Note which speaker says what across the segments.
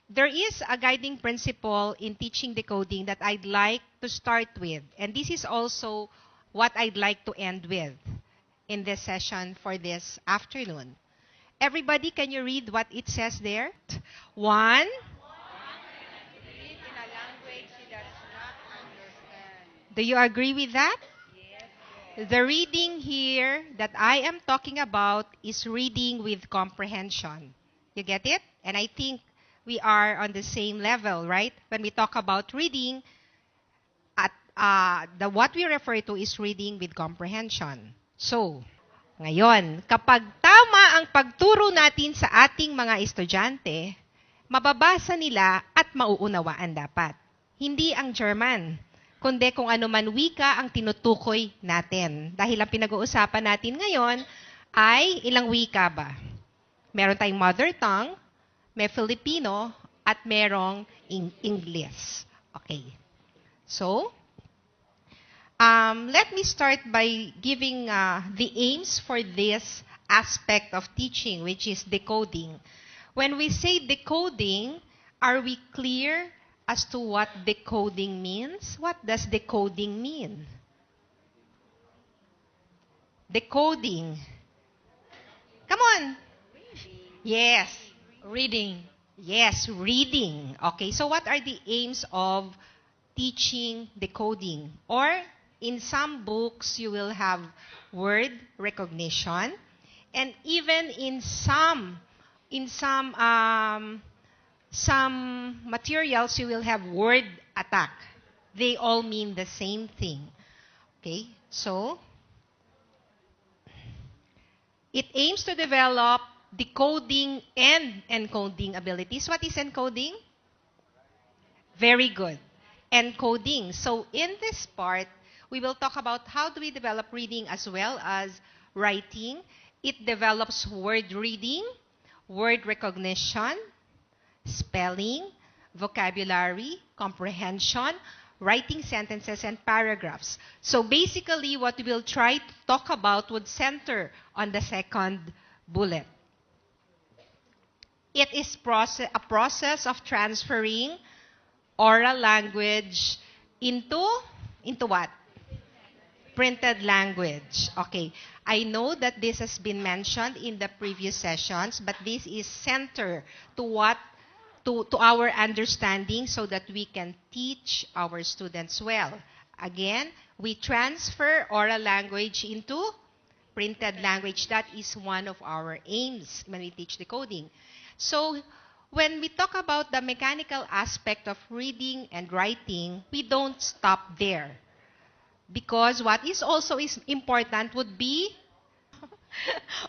Speaker 1: there is a guiding principle in teaching decoding that I'd like to start with. And this is also what I'd like to end with in this session for this afternoon. Everybody, can you read what it says there? One. Do you agree with that? Yes. The reading here that I am talking about is reading with comprehension. You get it? And I think we are on the same level, right? When we talk about reading, what we refer to is reading with comprehension. So, ngayon, kapag tama ang pagturo natin sa ating mga estudyante, mababasa nila at mauunawaan dapat. Hindi ang German, kundi kung ano man wika ang tinutukoy natin. Dahil ang pinag-uusapan natin ngayon ay ilang wika ba? Meron tayong mother tongue, may Filipino, at merong English. Okay. So, let me start by giving the aims for this aspect of teaching, which is decoding. When we say decoding, are we clear as to what decoding means? What does decoding mean? Decoding. Come on. Yes.
Speaker 2: Reading.
Speaker 1: Yes, reading. Okay, so what are the aims of teaching decoding? Or in some books, you will have word recognition, and even in some materials, you will have word attack. They all mean the same thing. Okay, so it aims to develop decoding and encoding abilities. What is encoding? Very good. Encoding. So in this part, we will talk about how do we develop reading as well as writing. It develops word reading, word recognition, spelling, vocabulary, comprehension, writing sentences, and paragraphs. So basically, what we will try to talk about would center on the second bullet. It is a process of transferring oral language into what? Printed language. Okay. I know that this has been mentioned in the previous sessions, but this is center to our understanding so that we can teach our students well. Again, we transfer oral language into printed language. That is one of our aims when we teach decoding. So, when we talk about the mechanical aspect of reading and writing, we don't stop there. Because what is also important would be,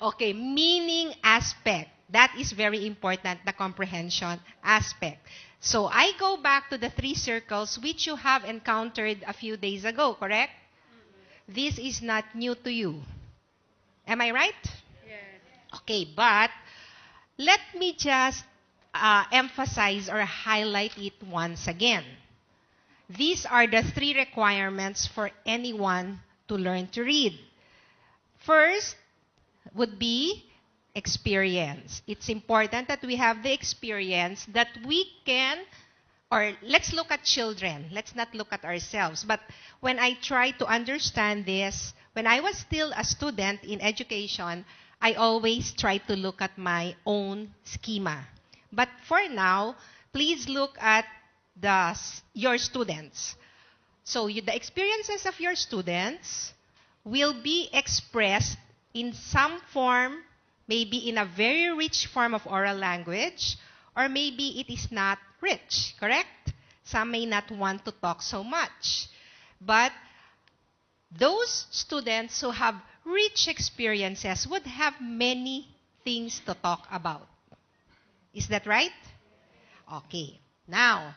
Speaker 1: okay, meaning aspect. That is very important, the comprehension aspect. So, I go back to the 3 circles which you have encountered a few days ago, correct? Mm-hmm. This is not new to you. Am I right?
Speaker 2: Yes.
Speaker 1: Okay, but let me just emphasize or highlight it once again. These are the 3 requirements for anyone to learn to read. First would be experience. It's important that we have the experience that we can, or let's look at children. Let's not look at ourselves. But when I try to understand this, when I was still a student in education, I always try to look at my own schema. But for now, please look at your students. So the experiences of your students will be expressed in some form, maybe in a very rich form of oral language, or maybe it is not rich, correct? Some may not want to talk so much. But those students who have rich experiences would have many things to talk about. Is that right? Okay. Now,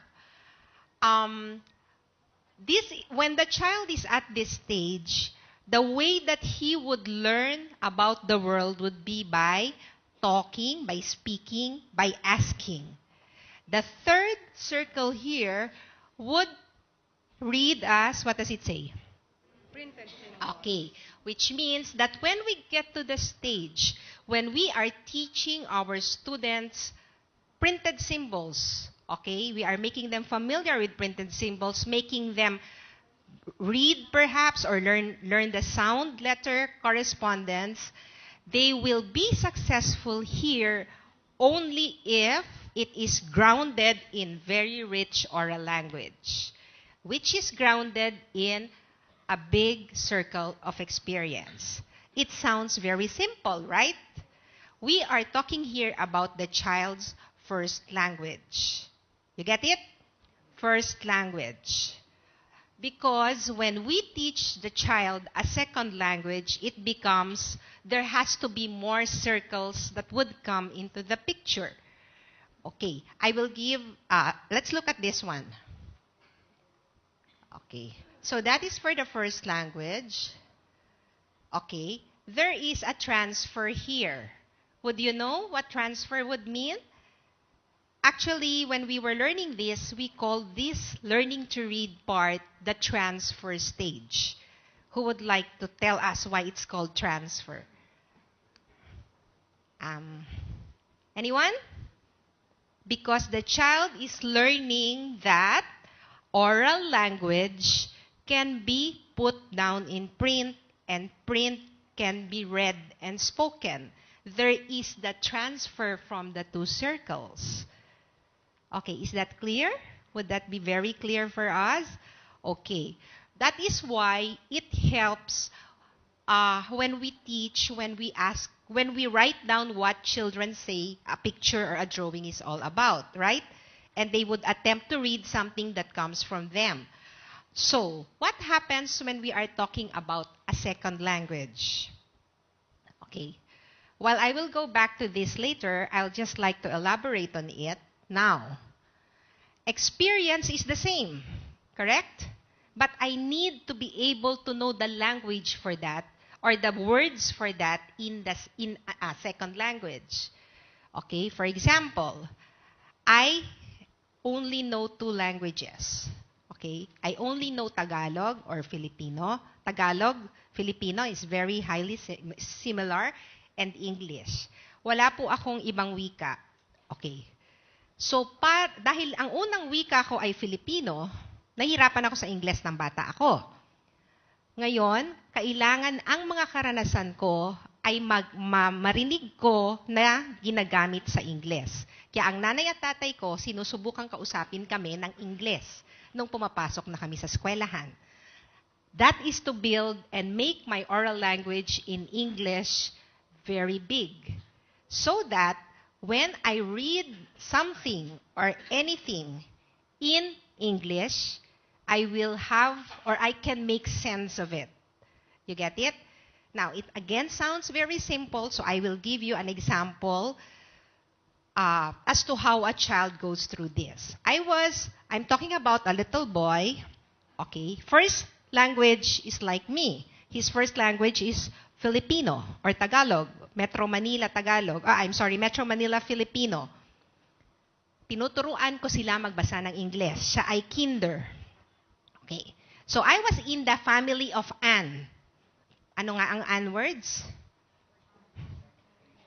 Speaker 1: when the child is at this stage, the way that he would learn about the world would be by talking, by speaking, by asking. The 3rd circle here would read as, what does it say?
Speaker 2: Printed symbol.
Speaker 1: Okay, which means that when we get to the stage when we are teaching our students printed symbols Okay? We are making them familiar with printed symbols, making them read perhaps or learn the sound letter correspondence. They will be successful here only if it is grounded in very rich oral language, which is grounded in a big circle of experience. It sounds very simple, right? We are talking here about the child's first language. You get it? First language. Because when we teach the child a second language, it becomes, there has to be more circles that would come into the picture. Okay, I will give, let's look at this one. Okay, so that is for the first language. Okay, there is a transfer here. Would you know what transfer would mean? Actually, when we were learning this, we called this learning to read part the transfer stage. Who would like to tell us why it's called transfer? Anyone? Because the child is learning that oral language can be put down in print, and print can be read and spoken. There is the transfer from the two circles. Okay, is that clear? Would that be very clear for us? Okay. That is why it helps when we teach, when we ask, when we write down what children say a picture or a drawing is all about, right? And they would attempt to read something that comes from them. So, what happens when we are talking about a second language? Okay. While I will go back to this later, I'll just like to elaborate on it now. Experience is the same, correct? But I need to be able to know the language for that or the words for that in a second language. Okay, for example, I only know two languages. Okay, I only know Tagalog or Filipino. Tagalog, Filipino is very highly similar, and English. Wala po akong ibang wika. Okay. So, dahil ang unang wika ko ay Filipino, nahihirapan ako sa Ingles ng bata ako. Ngayon, kailangan ang mga karanasan ko ay marinig ko na ginagamit sa Ingles. Kaya ang nanay at tatay ko, sinusubukang kausapin kami ng Ingles nung pumapasok na kami sa eskwelahan. That is to build and make my oral language in English very big. So that when I read something or anything in English, I will have or I can make sense of it. You get it? Now, it again sounds very simple, so I will give you an example as to how a child goes through this. I'm talking about a little boy. Okay, first language is like me. His first language is Filipino or Tagalog. Metro Manila Tagalog. Metro Manila Filipino. Tinuturuan ko sila magbasa ng Ingles. Siya ay kinder. Okay. So I was in the family of Ann. Ano nga ang Ann words?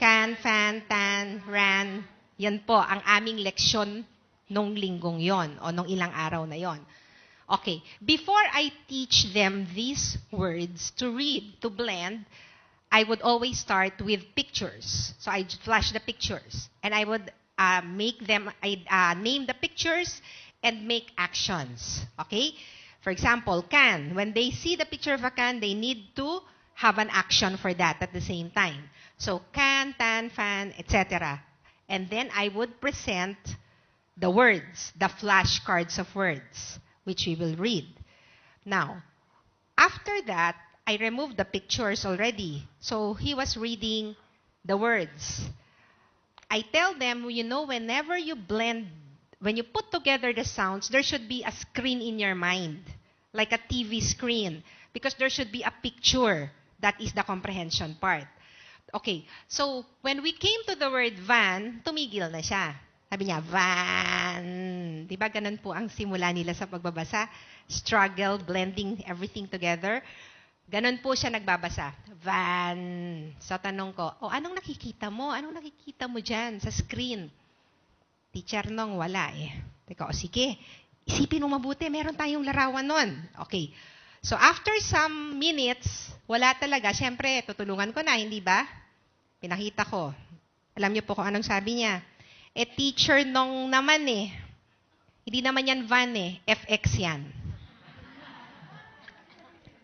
Speaker 1: Can, fan, tan, ran. Yan po ang aming leksyon nung linggong yon o nung ilang araw na yon. Okay. Before I teach them these words to read, to blend, I would always start with pictures. So I flash the pictures. And I would name the pictures and make actions. Okay? For example, can. When they see the picture of a can, they need to have an action for that at the same time. So can, tan, fan, etc. And then I would present the words, the flashcards of words, which we will read. Now, after that, I removed the pictures already. So he was reading the words. I tell them, whenever you blend, when you put together the sounds, there should be a screen in your mind, like a TV screen, because there should be a picture. That is the comprehension part. Okay, so when we came to the word van, tumigil na siya. Sabi niya, van. Diba ganun po ang simula nila sa pagbabasa? Struggle, blending everything together. Ganun po siya nagbabasa. Van. So tanong ko, anong nakikita mo? Anong nakikita mo dyan sa screen? Teacher Nong, wala eh. Teka, o sige. Isipin mo mabuti, meron tayong larawan nun. Okay. So, after some minutes, wala talaga. Siyempre, tutulungan ko na, hindi ba? Pinakita ko. Alam niyo po kung anong sabi niya. Teacher nung naman eh. Hindi naman yan van eh. FX yan.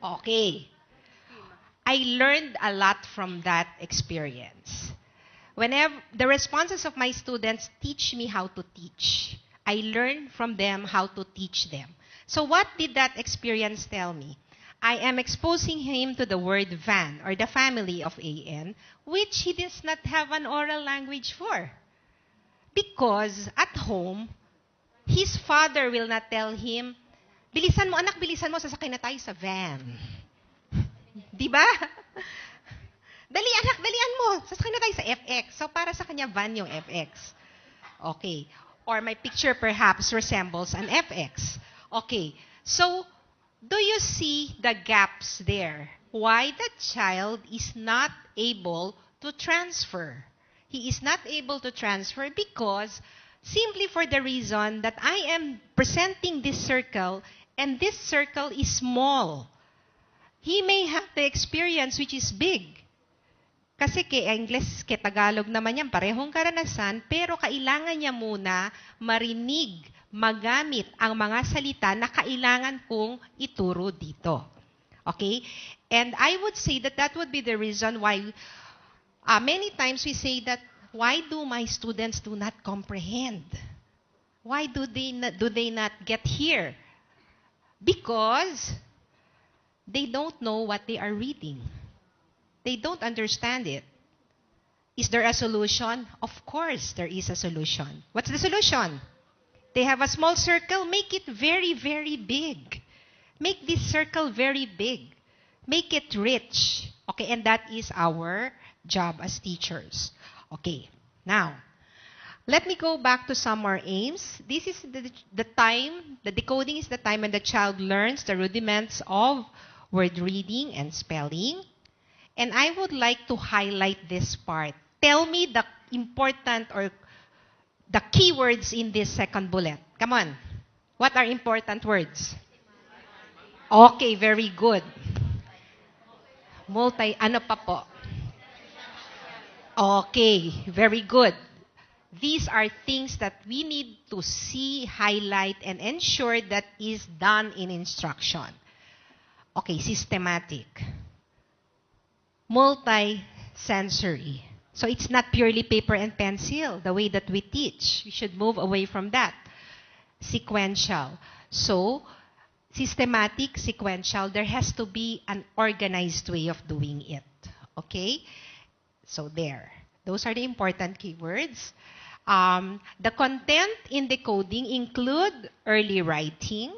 Speaker 1: Okay. I learned a lot from that experience. Whenever the responses of my students teach me how to teach. I learn from them how to teach them. So what did that experience tell me? I am exposing him to the word van, or the family of AN, which he does not have an oral language for. Because at home, his father will not tell him, bilisan mo anak, bilisan mo, sasakay na tayo sa van. Diba? Dali anak, dalian mo, sasakay na tayo sa FX. So para sa kanya, van yung FX. Okay. Or my picture perhaps resembles an FX. Okay. So, do you see the gaps there? Why the child is not able to transfer? He is not able to transfer because simply for the reason that I am presenting this circle and this circle is small. He may have the experience which is big. Kasi kay English, kay Tagalog naman yan, parehong karanasan, pero kailangan niya muna marinig, magamit ang mga salita na kailangan kong ituro dito. Okay? And I would say that that would be the reason why many times we say that, why do my students do not comprehend? Why do they not get here? Because they don't know what they are reading. They don't understand it. Is there a solution? Of course, there is a solution. What's the solution? They have a small circle. Make it very, very big. Make this circle very big. Make it rich. Okay, and that is our job as teachers. Okay, now, let me go back to some more aims. This is the time, the decoding is the time when the child learns the rudiments of word reading and spelling. And I would like to highlight this part. Tell me the important or the keywords in this second bullet. Come on. What are important words? Okay, very good. Ano pa po? Okay, very good. These are things that we need to see, highlight, and ensure that is done in instruction. Okay, systematic. Multi-sensory. So it's not purely paper and pencil, the way that we teach. We should move away from that. Sequential. So, systematic, sequential, there has to be an organized way of doing it. Okay? So there. Those are the important keywords. The content in decoding include early writing,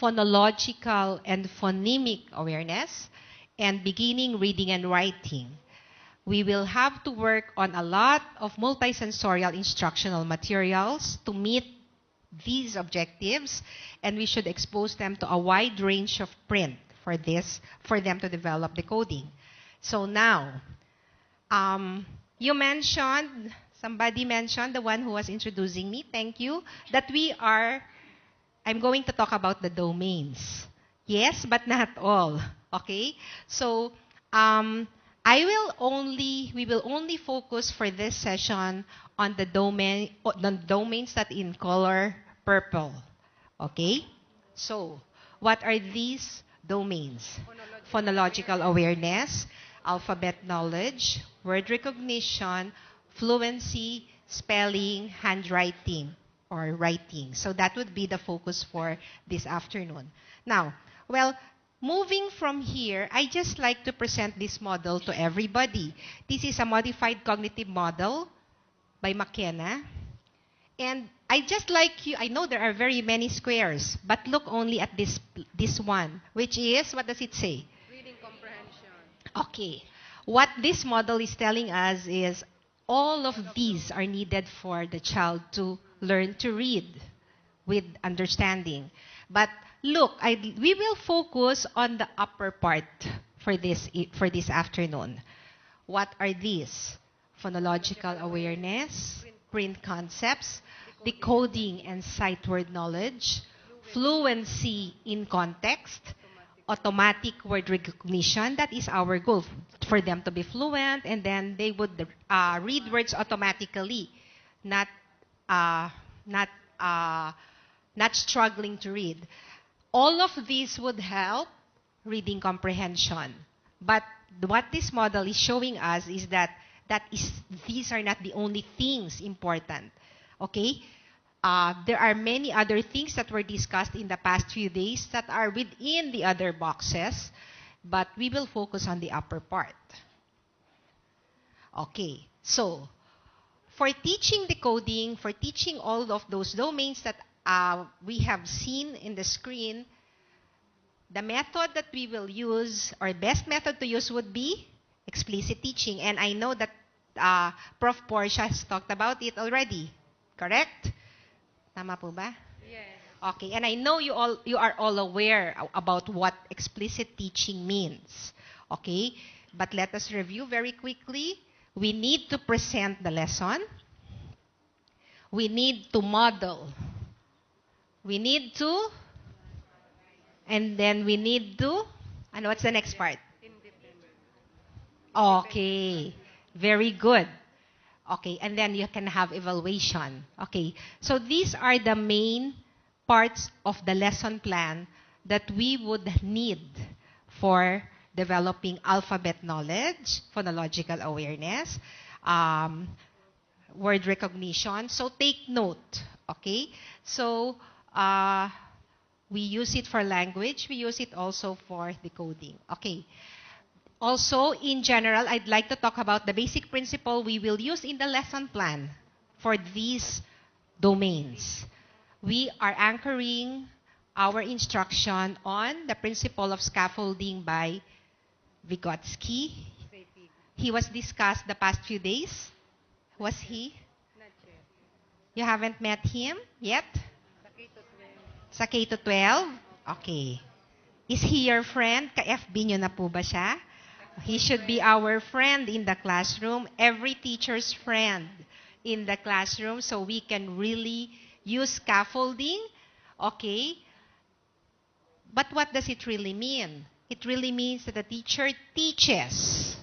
Speaker 1: phonological and phonemic awareness, and beginning reading and writing. We will have to work on a lot of multisensorial instructional materials to meet these objectives, and we should expose them to a wide range of print for them to develop decoding. So now, somebody mentioned, the one who was introducing me, thank you, that I'm going to talk about the domains. Yes, but not all. Okay? So, we will only focus for this session on the domains that in color purple. Okay? So, what are these domains? Phonological awareness, alphabet knowledge, word recognition, fluency, spelling, handwriting, or writing. So that would be the focus for this afternoon. Now, moving from here, I just like to present this model to everybody. This is a modified cognitive model by McKenna. And I know there are very many squares, but look only at this one, which is, what does it say?
Speaker 2: Reading comprehension.
Speaker 1: Okay. What this model is telling us is all of these are needed for the child to learn to read with understanding. But look, we will focus on the upper part for this afternoon. What are these? Phonological awareness, print concepts, decoding and sight word knowledge, fluency in context, automatic word recognition. That is our goal, for them to be fluent, and then they would read words automatically, not uh, not uh, not struggling to read. All of these would help reading comprehension. But what this model is showing us is that these are not the only things important. Okay? There are many other things that were discussed in the past few days that are within the other boxes, but we will focus on the upper part. Okay, so for teaching decoding, for teaching all of those domains that we have seen in the screen, the method that we will use, or best method to use, would be explicit teaching. And I know that Prof. Portia has talked about it already. Correct? Tama po ba?
Speaker 2: Yes.
Speaker 1: Okay, and I know you are all aware about what explicit teaching means. Okay? But let us review very quickly. We need to present the lesson. We need to model. We need to, and then we need to, and what's the next part? Okay, very good. Okay, and then you can have evaluation. Okay, so these are the main parts of the lesson plan that we would need for developing alphabet knowledge, phonological awareness, word recognition. So take note, okay? So we use it for language. We use it also for decoding. Okay. Also, in general, I'd like to talk about the basic principle we will use in the lesson plan for these domains. We are anchoring our instruction on the principle of scaffolding by Vygotsky. He was discussed the past few days. Was he?
Speaker 2: Not yet.
Speaker 1: You haven't met him yet? Sa K-12? Okay. Is he your friend? Ka-FB nyo na po ba siya? He should be our friend in the classroom, every teacher's friend in the classroom, so we can really use scaffolding. Okay? But what does it really mean? It really means that the teacher teaches,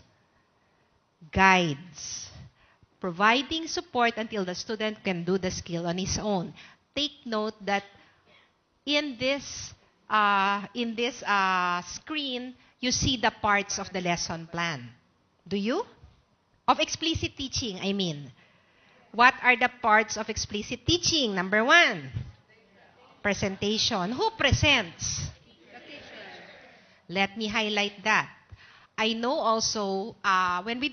Speaker 1: guides, providing support until the student can do the skill on his own. Take note that in this screen, you see the parts of the lesson plan. Do you? Of explicit teaching, I mean. What are the parts of explicit teaching? Number 1, presentation. Who presents?
Speaker 2: The teacher.
Speaker 1: Let me highlight that. I know also when we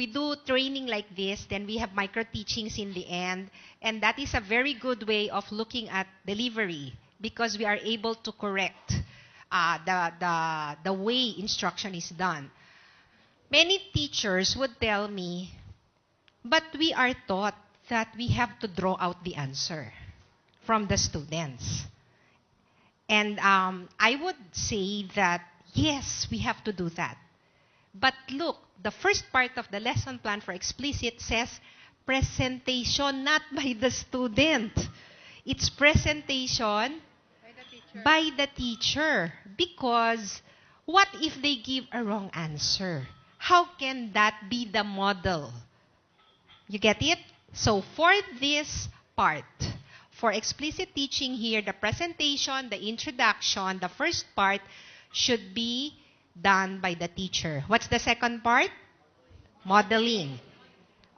Speaker 1: do training like this, then we have micro teachings in the end, and that is a very good way of looking at delivery because we are able to correct the way instruction is done. Many teachers would tell me, but we are taught that we have to draw out the answer from the students. And I would say that, yes, we have to do that. But look, the first part of the lesson plan for explicit says presentation, not by the student. It's presentation by the teacher. Because what if they give a wrong answer? How can that be the model? You get it? So for this part, for explicit teaching here, the presentation, the introduction, the first part should be done by the teacher. What's the second part? Modeling.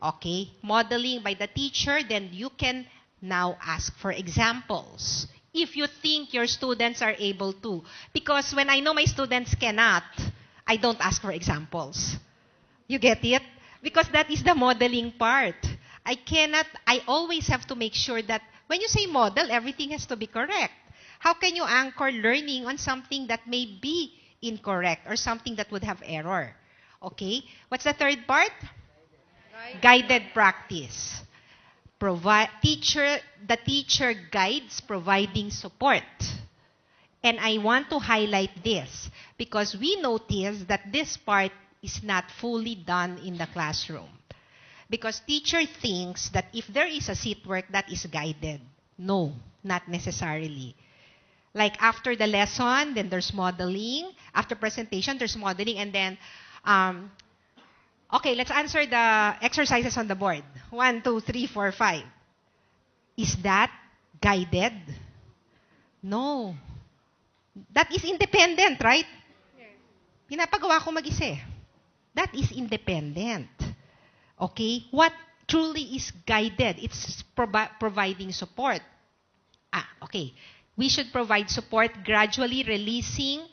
Speaker 1: Okay, modeling by the teacher, then you can now ask for examples if you think your students are able to. Because when I know my students cannot, I don't ask for examples. You get it? Because that is the modeling part. I always have to make sure that when you say model, everything has to be correct. How can you anchor learning on something that may be incorrect or something that would have error? Okay? What's the third part? Guided practice. The teacher guides providing support. And I want to highlight this because we notice that this part is not fully done in the classroom. Because teacher thinks that if there is a seat work, that is guided. No, not necessarily. Like after the lesson, then there's modeling. After presentation, there's modeling. And then, okay, let's answer the exercises on the board. 1, 2, 3, 4, 5. Is that guided? No. That is independent, right?
Speaker 2: Yes.
Speaker 1: Pinapagawa ko mag-isa eh. That is independent. Okay? What truly is guided? It's providing support. Okay. We should provide support, gradually releasing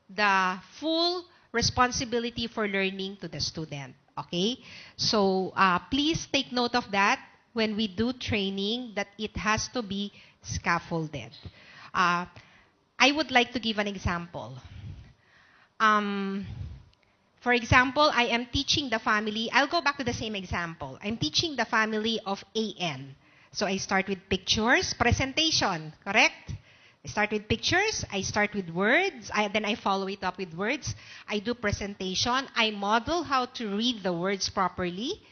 Speaker 1: the full responsibility for learning to the student. Okay? So, please take note of that when we do training, that it has to be scaffolded. I would like to give an example. For example, I am teaching the family. I'll go back to the same example. I'm teaching the family of AN. So I start with pictures, presentation, correct? I start with pictures, I start with words, then I follow it up with words. I do presentation, I model how to read the words properly,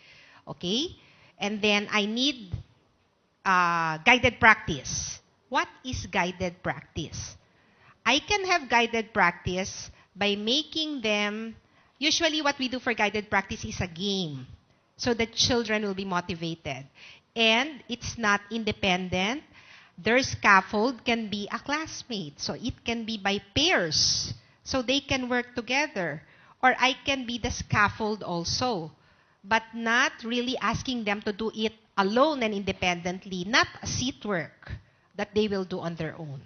Speaker 1: okay? And then I need guided practice. What is guided practice? I can have guided practice by making them, usually what we do for guided practice is a game. So the children will be motivated. And it's not independent. Their scaffold can be a classmate. So it can be by pairs. So they can work together. Or I can be the scaffold also. But not really asking them to do it alone and independently. Not a seat work that they will do on their own.